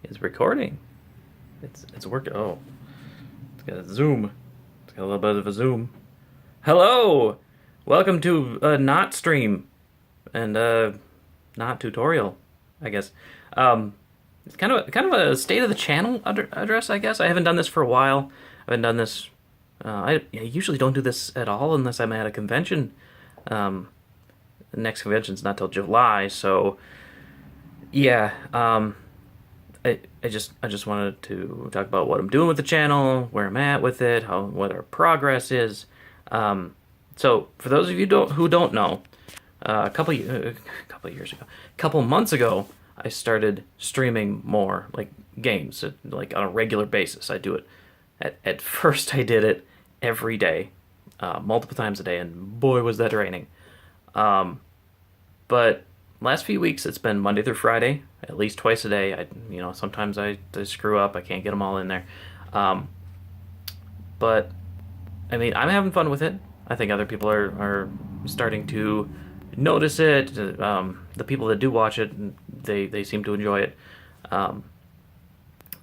It's recording. It's working. Oh, it's got a zoom. It's got a little bit of a zoom. Hello, welcome to not stream and not tutorial, I guess. It's kind of a state of the channel address, I guess. I haven't done this for a while. I haven't done this. I usually don't do this at all unless I'm at a convention. Um, the next convention's not till July, so yeah. I just wanted to talk about what I'm doing with the channel, where I'm at with it, what our progress is. So for those of you who don't know, a couple years ago, a couple months ago, I started streaming more like games, like on a regular basis. I do it. At first, I did it every day, multiple times a day, and boy, was that draining. But last few weeks, it's been Monday through Friday, at least twice a day. Sometimes I screw up. I can't get them all in there. Um, but I mean, I'm having fun with it. I think other people are starting to notice it. The people that do watch it, they seem to enjoy it. Um,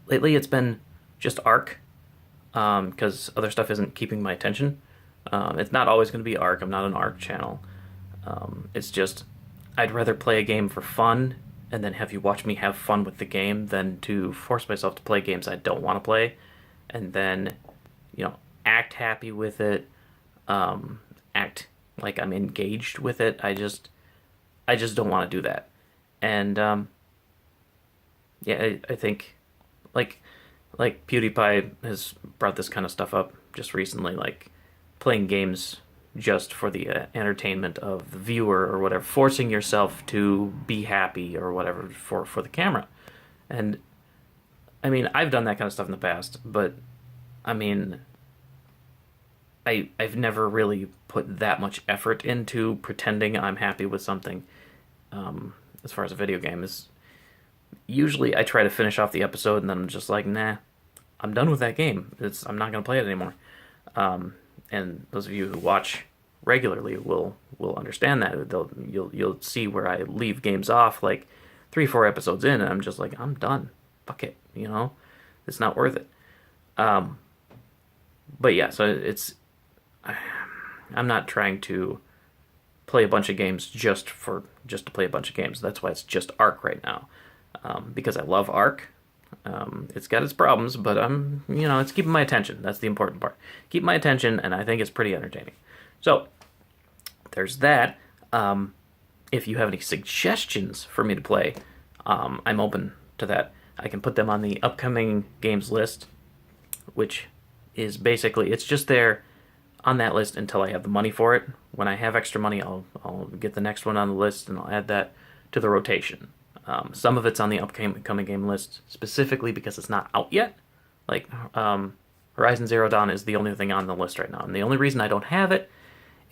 Lately, it's been just Ark, because other stuff isn't keeping my attention. It's not always going to be Ark. I'm not an Ark channel. It's just I'd rather play a game for fun and then have you watch me have fun with the game than to force myself to play games I don't want to play and then, act happy with it, act like I'm engaged with it. I just don't want to do that. And yeah, I think like PewDiePie has brought this kind of stuff up just recently, like playing games just for the entertainment of the viewer or whatever, forcing yourself to be happy or whatever for the camera. And I mean, I've done that kind of stuff in the past, but I mean, I've never really put that much effort into pretending I'm happy with something. As far as a video game is, usually I try to finish off the episode and then I'm just like, nah, I'm done with that game. I'm not gonna play it anymore. And those of you who watch regularly will understand that. You'll see where I leave games off like 3-4 episodes in, and I'm just like, I'm done. Fuck it, it's not worth it. Um, but yeah, so I'm not trying to play a bunch of games just to play a bunch of games. That's why it's just Ark right now, because I love Ark. It's got its problems, but it's keeping my attention. That's the important part. Keep my attention, and I think it's pretty entertaining. So, there's that. If you have any suggestions for me to play, I'm open to that. I can put them on the upcoming games list, which is basically, it's just there on that list until I have the money for it. When I have extra money, I'll get the next one on the list, and I'll add that to the rotation. Some of it's on the upcoming game list specifically because it's not out yet. Like, Horizon Zero Dawn is the only thing on the list right now. And the only reason I don't have it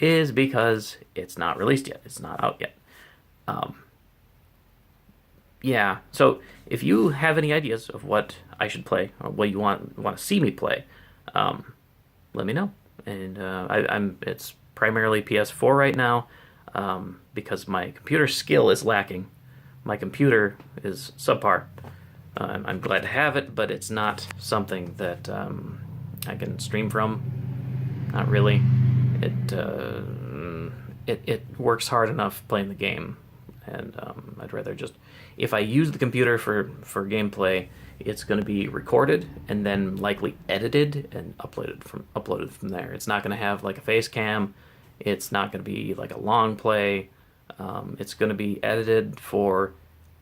is because it's not released yet. It's not out yet. Um, yeah, so if you have any ideas of what I should play or what you want to see me play, let me know. And it's primarily PS4 right now, because my computer skill is lacking. My computer is subpar. I'm glad to have it, but it's not something that I can stream from. Not really. It works hard enough playing the game, and I'd rather just, if I use the computer for gameplay, it's going to be recorded and then likely edited and uploaded from there. It's not going to have like a face cam. It's not going to be like a long play. It's going to be edited for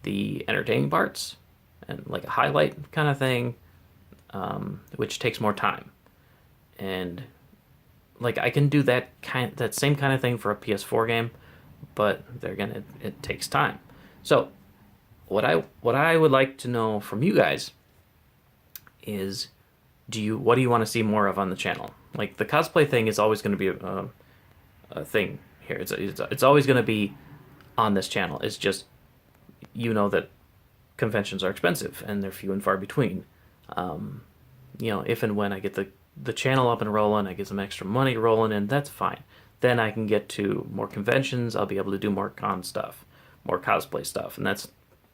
the entertaining parts and like a highlight kind of thing, which takes more time. And like I can do that same kind of thing for a PS4 game, but it takes time. So what I would like to know from you guys is, what do you want to see more of on the channel? Like the cosplay thing is always going to be a thing here. It's always going to be on this channel. It's just, that conventions are expensive and they're few and far between. If and when I get the channel up and rolling, I get some extra money rolling in, that's fine. Then I can get to more conventions. I'll be able to do more con stuff, more cosplay stuff, and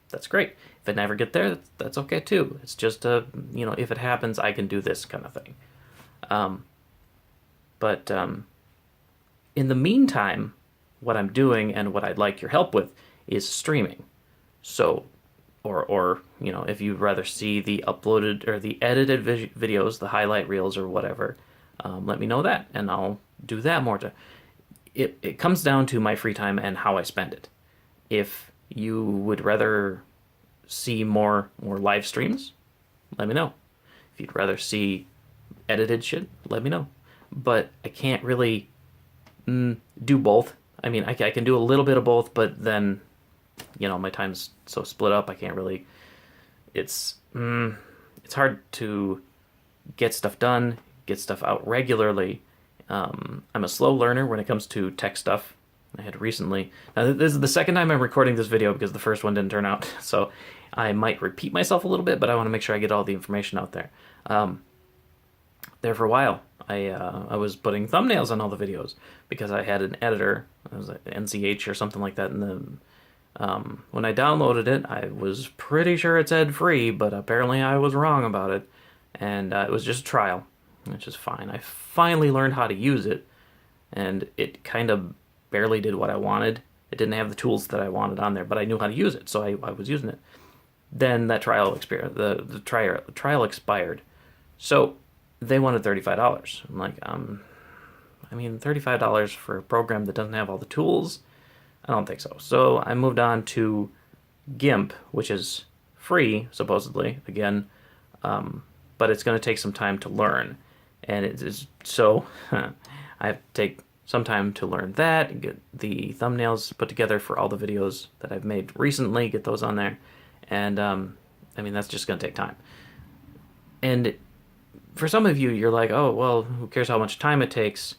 that's great. If I never get there, that's okay too. It's just if it happens, I can do this kind of thing. Um, but in the meantime, what I'm doing and what I'd like your help with is streaming. So, or if you'd rather see the uploaded or the edited videos, the highlight reels or whatever, let me know that, and I'll do that more. It comes down to my free time and how I spend it. If you would rather see more live streams, let me know. If you'd rather see edited shit, let me know. But I can't really do both. I mean, I can do a little bit of both, but then, my time's so split up. I can't really. It's hard to get stuff done, get stuff out regularly. I'm a slow learner when it comes to tech stuff. I had recently. Now, this is the second time I'm recording this video because the first one didn't turn out, so I might repeat myself a little bit, but I want to make sure I get all the information out there. There for a while, I was putting thumbnails on all the videos because I had an editor. It was like NCH or something like that. And when I downloaded it, I was pretty sure it said free, but apparently I was wrong about it. And it was just a trial, which is fine. I finally learned how to use it, and it kind of barely did what I wanted. It didn't have the tools that I wanted on there, but I knew how to use it, so I was using it. Then that trial expired. The trial expired, so they wanted $35. I'm like, $35 for a program that doesn't have all the tools? I don't think so. So I moved on to GIMP, which is free, supposedly, again, but it's going to take some time to learn. And it is so I have to take some time to learn that, get the thumbnails put together for all the videos that I've made recently, get those on there. And that's just going to take time. And for some of you, you're like, oh, well, who cares how much time it takes?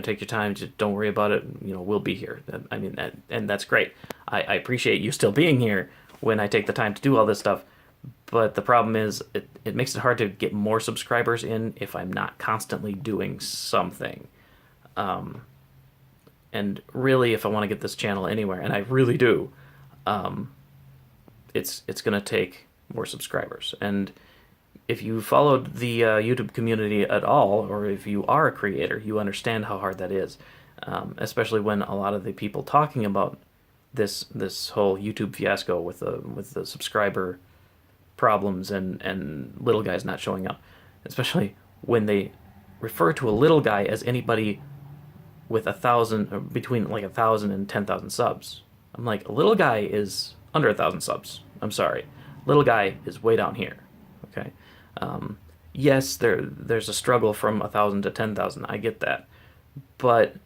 Take your time. Just don't worry about it. We'll be here. And that's great. I appreciate you still being here when I take the time to do all this stuff. But the problem is it makes it hard to get more subscribers in if I'm not constantly doing something. And really, if I want to get this channel anywhere, and I really do, it's going to take more subscribers. And if you followed the YouTube community at all, or if you are a creator, you understand how hard that is, especially when a lot of the people talking about this whole YouTube fiasco with the subscriber problems and little guys not showing up, especially when they refer to a little guy as anybody with 1,000 or between like 1,000 and 10,000 subs. I'm like, a little guy is under 1,000 subs. I'm sorry, little guy is way down here. Okay. Yes, there's a struggle from 1,000 to 10,000. I get that, but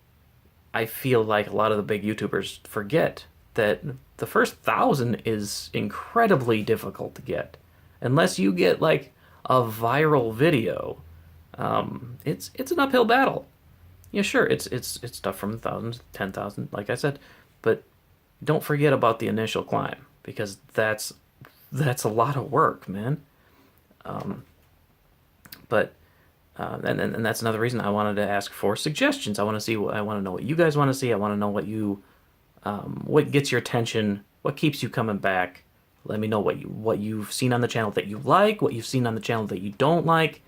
I feel like a lot of the big YouTubers forget that the first 1,000 is incredibly difficult to get, unless you get like a viral video. It's an uphill battle. Yeah, sure, it's tough from 1,000 to 10,000, like I said, but don't forget about the initial climb, because that's a lot of work, man. And that's another reason I wanted to ask for suggestions. I want to know what you guys want to see. I want to know what gets your attention, what keeps you coming back. Let me know what you've seen on the channel that you like, what you've seen on the channel that you don't like.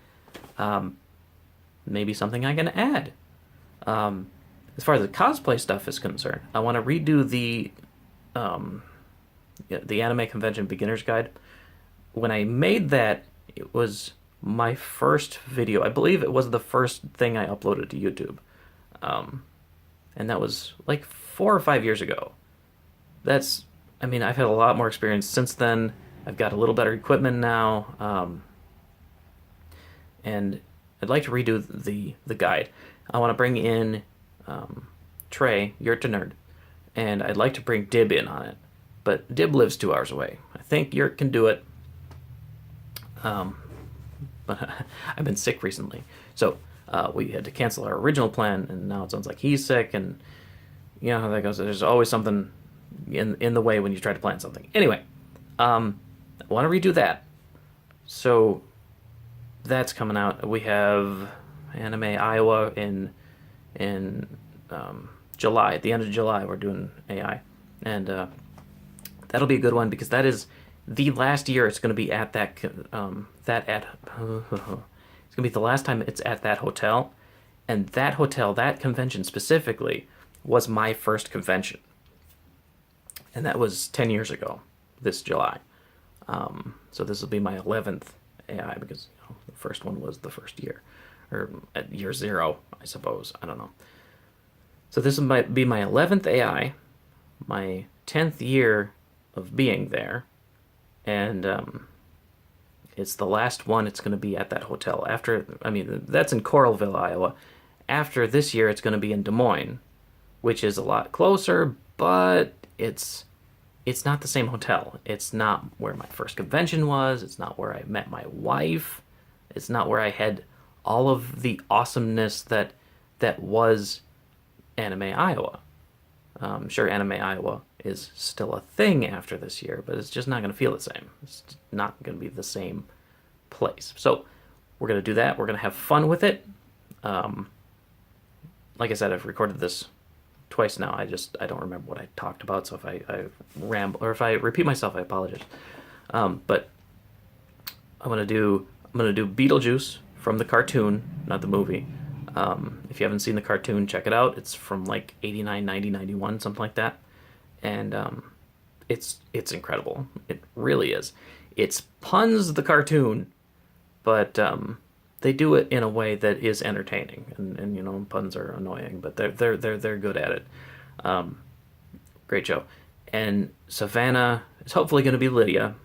Maybe something I can add. As far as the cosplay stuff is concerned, I want to redo the Anime Convention Beginner's Guide. When I made that, it was my first video. I believe it was the first thing I uploaded to YouTube. And that was like 4 or 5 years ago. I've had a lot more experience since then. I've got a little better equipment now. And I'd like to redo the guide. I want to bring in Trey, Yurt to Nerd, and I'd like to bring Dib in on it. But Dib lives 2 hours away. I think Yurt can do it. But I've been sick recently, so we had to cancel our original plan, and now it sounds like he's sick, and you know how that goes. There's always something in the way when you try to plan something. Anyway, I want to redo that, so that's coming out. We have Anime Iowa in July. At the end of July, we're doing AI, and That'll be a good one because that is the last year it's going to be at that it's going to be the last time it's at that hotel, and that hotel, that convention specifically, was my first convention, and that was 10 years ago, this July. So this will be my 11th AI because the first one was the first year, or at year 0, I suppose. I don't know. So this might be my 11th AI, my 10th year of being there, and it's the last one it's going to be at that hotel. That's in Coralville, Iowa. After this year, it's going to be in Des Moines, which is a lot closer, but it's not the same hotel. It's not where my first convention was. It's not where I met my wife. It's not where I had all of the awesomeness that was Anime Iowa. Sure, Anime Iowa is still a thing after this year, but it's just not going to feel the same. It's not going to be the same place. So we're going to do that. We're going to have fun with it. Like I said, I've recorded this twice now. I don't remember what I talked about, so if I ramble or if I repeat myself, I apologize. But I'm gonna do Beetlejuice from the cartoon, not the movie. If you haven't seen the cartoon, check it out. It's from like 89, 90, 91, something like that. And it's incredible. It really is. It's puns the cartoon, but they do it in a way that is entertaining. And puns are annoying, but they're good at it. Great show. And Savannah is hopefully going to be Lydia.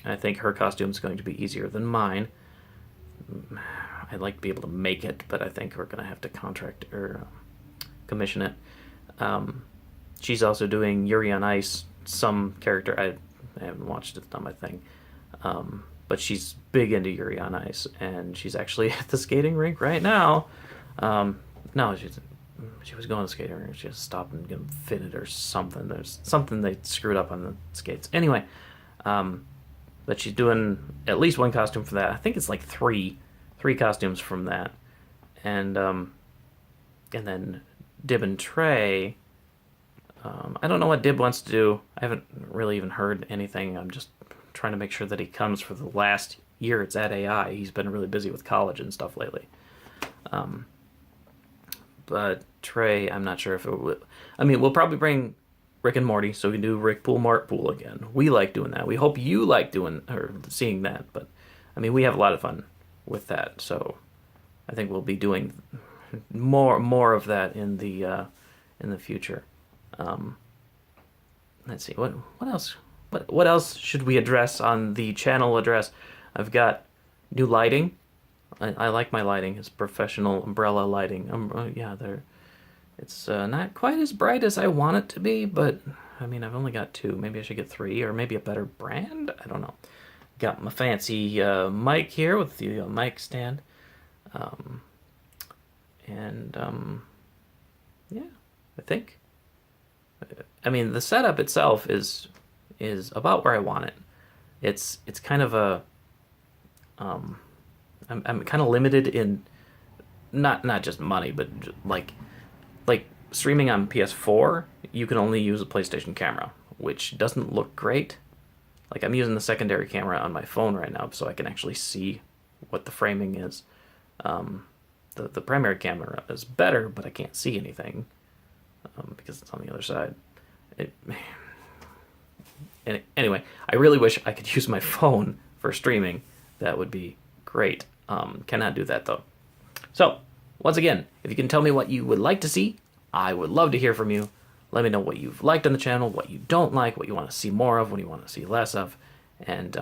I think her costume is going to be easier than mine. I'd like to be able to make it, but I think we're going to have to contract or commission it. She's also doing Yuri on Ice, some character. I haven't watched it, it's not my thing. But she's big into Yuri on Ice, and she's actually at the skating rink right now. No, she was going to the skating rink. She has to stop and get them fitted or something. There's something they screwed up on the skates. Anyway, but she's doing at least one costume for that. I think it's like three costumes from that, and then Dib and Trey. I don't know what Dib wants to do. I haven't really even heard anything. I'm just trying to make sure that he comes for the last year it's at AI. He's been really busy with college and stuff lately. But Trey, I'm not sure if it will. We'll probably bring Rick and Morty, so we can do Rick Pool, Mort Pool again. We like doing that. We hope you like doing or seeing that. But we have a lot of fun with that. So I think we'll be doing more of that in the future. Let's see what else. What else should we address on the channel address? I've got new lighting. I like my lighting. It's professional umbrella lighting. It's not quite as bright as I want it to be, but I've only got 2. Maybe I should get 3, or maybe a better brand. I don't know. Got my fancy mic here with the mic stand, I think. The setup itself is about where I want it. It's kind of a I'm kind of limited in not just money, but like streaming on PS4, you can only use a PlayStation camera, which doesn't look great. Like, I'm using the secondary camera on my phone right now so I can actually see what the framing is. The primary camera is better, but I can't see anything because it's on the other side. Anyway, I really wish I could use my phone for streaming. That would be great. Cannot do that, though. So, once again, if you can tell me what you would like to see, I would love to hear from you. Let me know what you've liked on the channel, what you don't like, what you want to see more of, what you want to see less of, and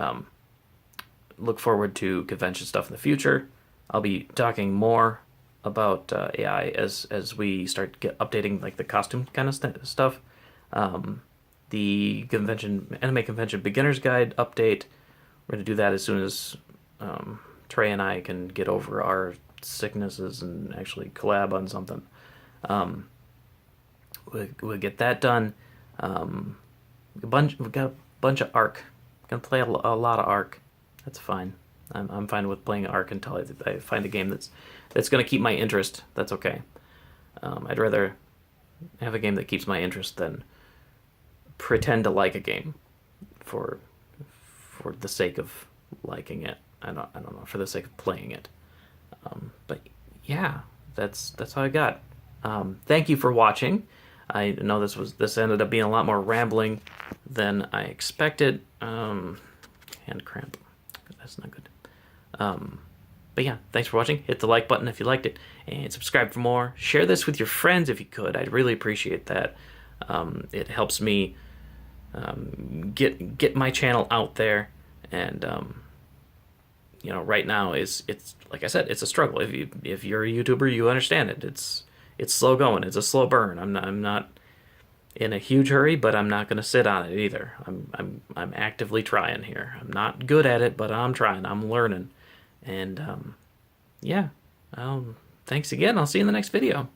look forward to convention stuff in the future. I'll be talking more about AI as we start updating like the costume kind of stuff. The anime convention beginner's guide update. We're going to do that as soon as Trey and I can get over our sicknesses and actually collab on something. We'll get that done. We've got a bunch of Ark. Gonna play a lot of Ark. That's fine. I'm fine with playing Ark until I find a game that's gonna keep my interest. That's okay. I'd rather have a game that keeps my interest than pretend to like a game. for the sake of liking it. I don't know, for the sake of playing it. But yeah, that's all I got. Thank you for watching. I know this ended up being a lot more rambling than I expected. Hand cramp. That's not good. But yeah, thanks for watching. Hit the like button if you liked it, and subscribe for more. Share this with your friends if you could. I'd really appreciate that. It helps me get my channel out there, and you know, right now it's like I said, it's a struggle. If you're a YouTuber, you understand it. It's slow going. It's a slow burn. I'm not in a huge hurry, but I'm not going to sit on it either. I'm actively trying here. I'm not good at it, but I'm trying. I'm learning, and yeah. Thanks again. I'll see you in the next video.